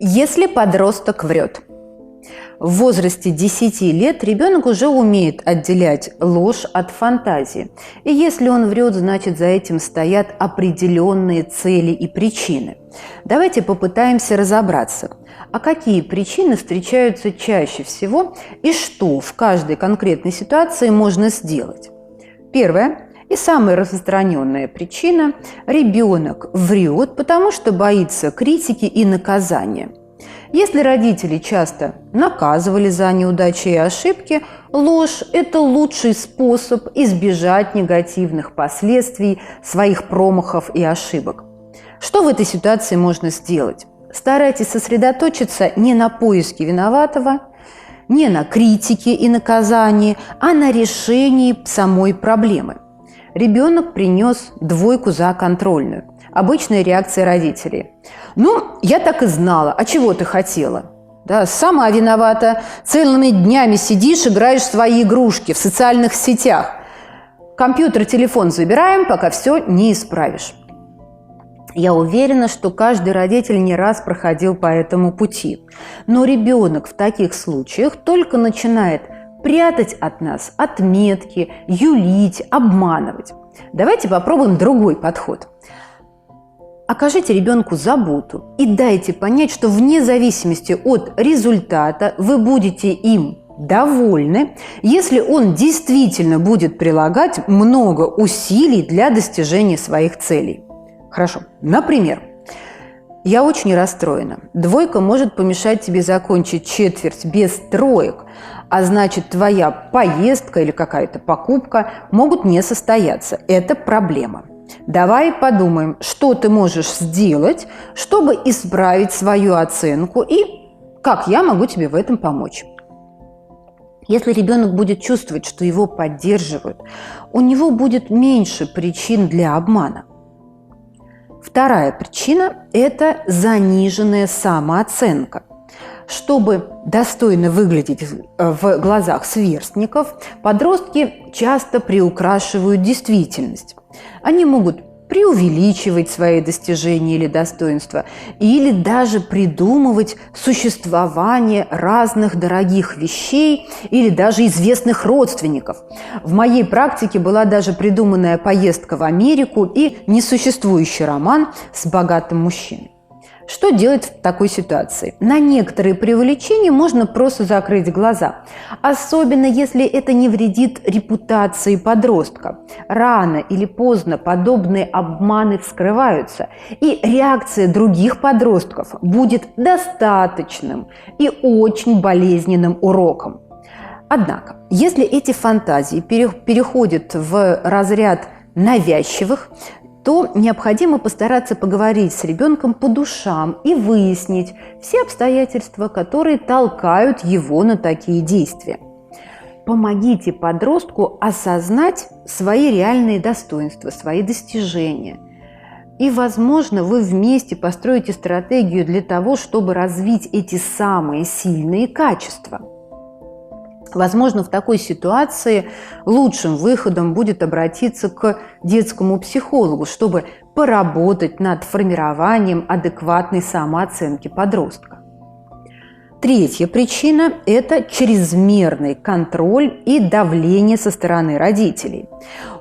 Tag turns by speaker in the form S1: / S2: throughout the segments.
S1: Если подросток врет, в возрасте 10 лет ребенок уже умеет отделять ложь от фантазии. И если он врет, значит, за этим стоят определенные цели и причины. Давайте попытаемся разобраться, а какие причины встречаются чаще всего и что в каждой конкретной ситуации можно сделать. Первое. И самая распространенная причина – ребенок врет, потому что боится критики и наказания. Если родители часто наказывали за неудачи и ошибки, ложь – это лучший способ избежать негативных последствий своих промахов и ошибок. Что в этой ситуации можно сделать? Старайтесь сосредоточиться не на поиске виноватого, не на критике и наказании, а на решении самой проблемы. Ребенок принес 2 за контрольную. Обычная реакция родителей. Ну, я так и знала. А чего ты хотела? Да, сама виновата. Целыми днями сидишь, играешь в свои игрушки в социальных сетях. Компьютер, телефон забираем, пока все не исправишь. Я уверена, что каждый родитель не раз проходил по этому пути. Но ребенок в таких случаях только начинает прятать от нас отметки, юлить, обманывать. Давайте попробуем другой подход. Окажите ребенку заботу и дайте понять, что вне зависимости от результата вы будете им довольны, если он действительно будет прилагать много усилий для достижения своих целей. Хорошо. Например, я очень расстроена. 2 может помешать тебе закончить четверть без 3, а значит, твоя поездка или какая-то покупка могут не состояться. Это проблема. Давай подумаем, что ты можешь сделать, чтобы исправить свою оценку и как я могу тебе в этом помочь. Если ребенок будет чувствовать, что его поддерживают, у него будет меньше причин для обмана. Вторая причина – это заниженная самооценка. Чтобы достойно выглядеть в глазах сверстников, подростки часто приукрашивают действительность. Они могут преувеличивать свои достижения или достоинства, или даже придумывать существование разных дорогих вещей или даже известных родственников. В моей практике была даже придуманная поездка в Америку и несуществующий роман с богатым мужчиной. Что делать в такой ситуации? На некоторые преувеличения можно просто закрыть глаза, особенно если это не вредит репутации подростка. Рано или поздно подобные обманы вскрываются, и реакция других подростков будет достаточным и очень болезненным уроком. Однако, если эти фантазии переходят в разряд навязчивых, то необходимо постараться поговорить с ребенком по душам и выяснить все обстоятельства, которые толкают его на такие действия. Помогите подростку осознать свои реальные достоинства, свои достижения. И, возможно, вы вместе построите стратегию для того, чтобы развить эти самые сильные качества. Возможно, в такой ситуации лучшим выходом будет обратиться к детскому психологу, чтобы поработать над формированием адекватной самооценки подростка. Третья причина – это чрезмерный контроль и давление со стороны родителей.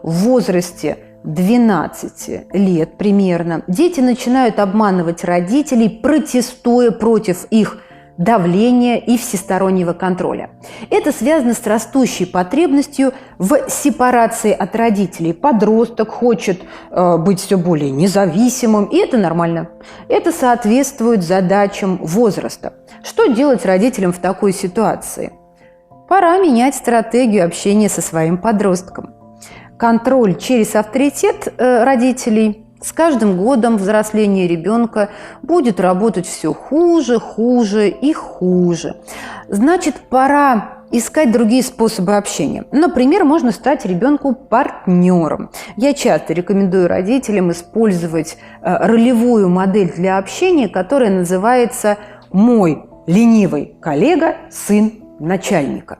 S1: В возрасте 12 лет примерно дети начинают обманывать родителей, протестуя против их давления и всестороннего контроля. Это связано с растущей потребностью в сепарации от родителей. Подросток хочет быть все более независимым, и это нормально. Это соответствует задачам возраста. Что делать родителям в такой ситуации? Пора менять стратегию общения со своим подростком. Контроль через авторитет родителей с каждым годом взросления ребенка будет работать все хуже, хуже и хуже. Значит, пора искать другие способы общения. Например, можно стать ребенку партнером. Я часто рекомендую родителям использовать ролевую модель для общения, которая называется «Мой ленивый коллега, сын начальника».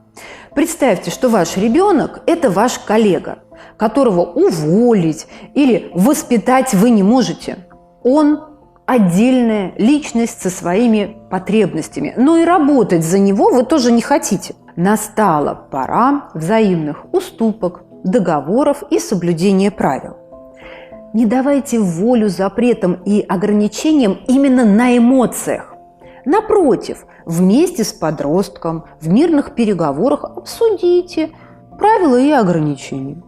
S1: Представьте, что ваш ребенок – это ваш коллега, которого уволить или воспитать вы не можете. Он отдельная личность со своими потребностями, но и работать за него вы тоже не хотите. Настала пора взаимных уступок, договоров и соблюдения правил. Не давайте волю запретам и ограничениям именно на эмоциях. Напротив, вместе с подростком в мирных переговорах обсудите правила и ограничения.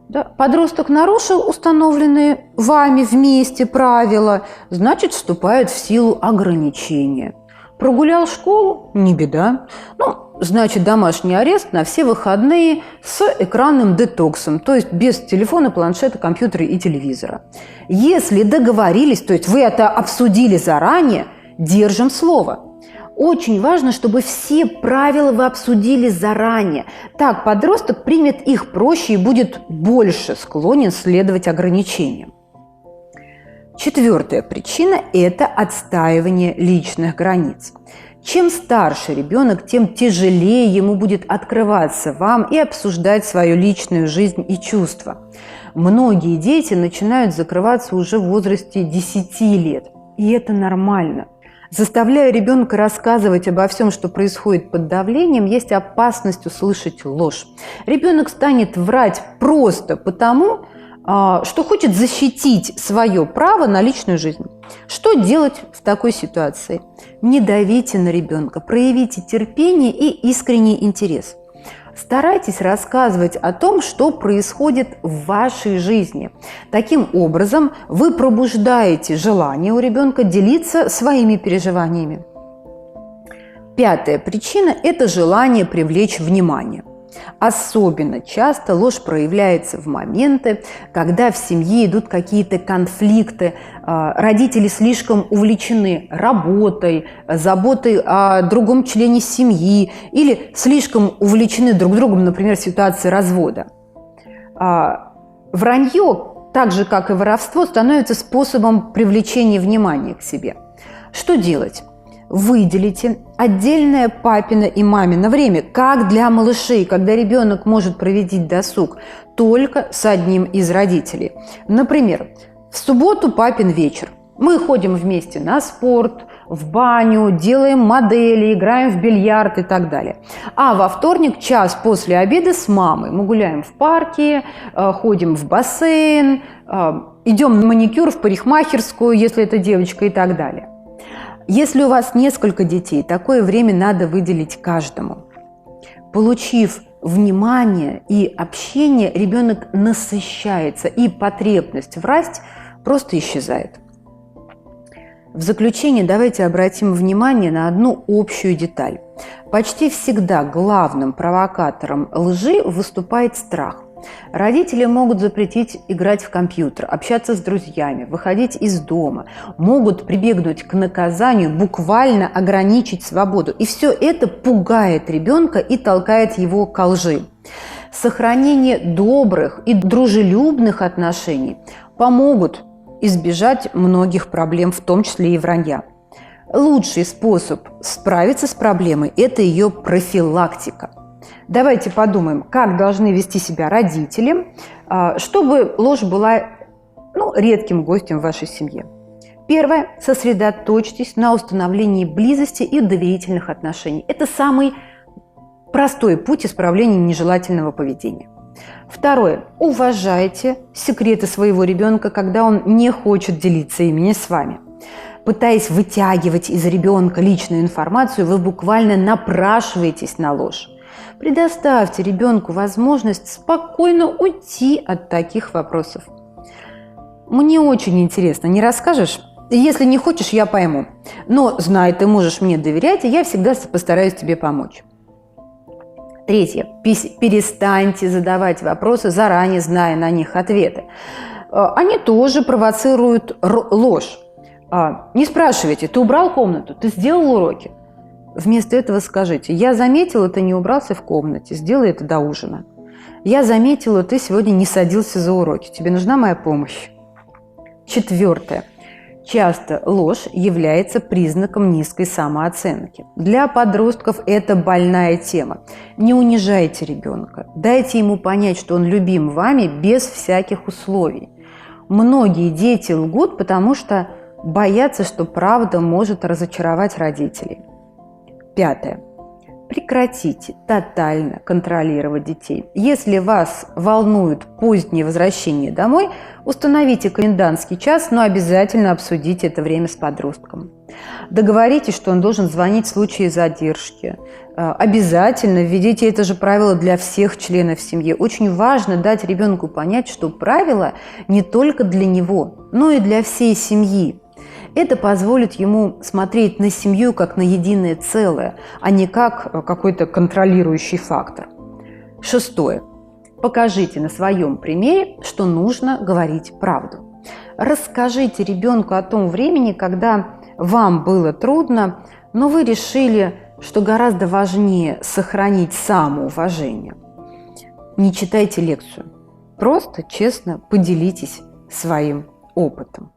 S1: Да, подросток нарушил установленные вами вместе правила, значит, вступают в силу ограничения. Прогулял школу – не беда. Значит, домашний арест на все выходные с экранным детоксом, то есть без телефона, планшета, компьютера и телевизора. Если договорились, то есть вы это обсудили заранее, держим слово. Очень важно, чтобы все правила вы обсудили заранее. Так подросток примет их проще и будет больше склонен следовать ограничениям. Четвертая причина – это отстаивание личных границ. Чем старше ребенок, тем тяжелее ему будет открываться вам и обсуждать свою личную жизнь и чувства. Многие дети начинают закрываться уже в возрасте 10 лет, и это нормально. Заставляя ребенка рассказывать обо всем, что происходит под давлением, есть опасность услышать ложь. Ребенок станет врать просто потому, что хочет защитить свое право на личную жизнь. Что делать в такой ситуации? Не давите на ребенка, проявите терпение и искренний интерес. Старайтесь рассказывать о том, что происходит в вашей жизни. Таким образом, вы пробуждаете желание у ребенка делиться своими переживаниями. Пятая причина – это желание привлечь внимание. Особенно часто ложь проявляется в моменты, когда в семье идут какие-то конфликты, родители слишком увлечены работой, заботой о другом члене семьи или слишком увлечены друг другом, например, в ситуации развода. Вранье, так же как и воровство, становится способом привлечения внимания к себе. Что делать? Выделите отдельное папино и мамино время, как для малышей, когда ребенок может провести досуг только с одним из родителей. Например, в субботу папин вечер. Мы ходим вместе на спорт, в баню, делаем модели, играем в бильярд и так далее. А во вторник, час после обеда с мамой мы гуляем в парке, ходим в бассейн, идем на маникюр, в парикмахерскую, если это девочка, и так далее. Если у вас несколько детей, такое время надо выделить каждому. Получив внимание и общение, ребенок насыщается, и потребность врать просто исчезает. В заключение давайте обратим внимание на одну общую деталь. Почти всегда главным провокатором лжи выступает страх. Родители могут запретить играть в компьютер, общаться с друзьями, выходить из дома, могут прибегнуть к наказанию, буквально ограничить свободу. И все это пугает ребенка и толкает его ко лжи. Сохранение добрых и дружелюбных отношений помогут избежать многих проблем, в том числе и вранья. Лучший способ справиться с проблемой – это ее профилактика. Давайте подумаем, как должны вести себя родители, чтобы ложь была редким гостем в вашей семье. Первое. Сосредоточьтесь на установлении близости и доверительных отношений. Это самый простой путь исправления нежелательного поведения. Второе. Уважайте секреты своего ребенка, когда он не хочет делиться ими с вами. Пытаясь вытягивать из ребенка личную информацию, вы буквально напрашиваетесь на ложь. Предоставьте ребенку возможность спокойно уйти от таких вопросов. Мне очень интересно, не расскажешь? Если не хочешь, я пойму. Но, знай, ты можешь мне доверять, и я всегда постараюсь тебе помочь. Третье. Перестаньте задавать вопросы, заранее зная на них ответы. Они тоже провоцируют ложь. Не спрашивайте, ты убрал комнату, ты сделал уроки? Вместо этого скажите: я заметила, ты не убрался в комнате, сделай это до ужина. Я заметила, ты сегодня не садился за уроки, тебе нужна моя помощь. Четвертое. Часто ложь является признаком низкой самооценки. Для подростков это больная тема. Не унижайте ребенка, дайте ему понять, что он любим вами без всяких условий. Многие дети лгут, потому что боятся, что правда может разочаровать родителей. 5. Прекратите тотально контролировать детей. Если вас волнует позднее возвращение домой, установите комендантский час, но обязательно обсудите это время с подростком. Договоритесь, что он должен звонить в случае задержки. Обязательно введите это же правило для всех членов семьи. Очень важно дать ребенку понять, что правило не только для него, но и для всей семьи. Это позволит ему смотреть на семью как на единое целое, а не как какой-то контролирующий фактор. 6. Покажите на своем примере, что нужно говорить правду. Расскажите ребенку о том времени, когда вам было трудно, но вы решили, что гораздо важнее сохранить самоуважение. Не читайте лекцию, просто честно поделитесь своим опытом.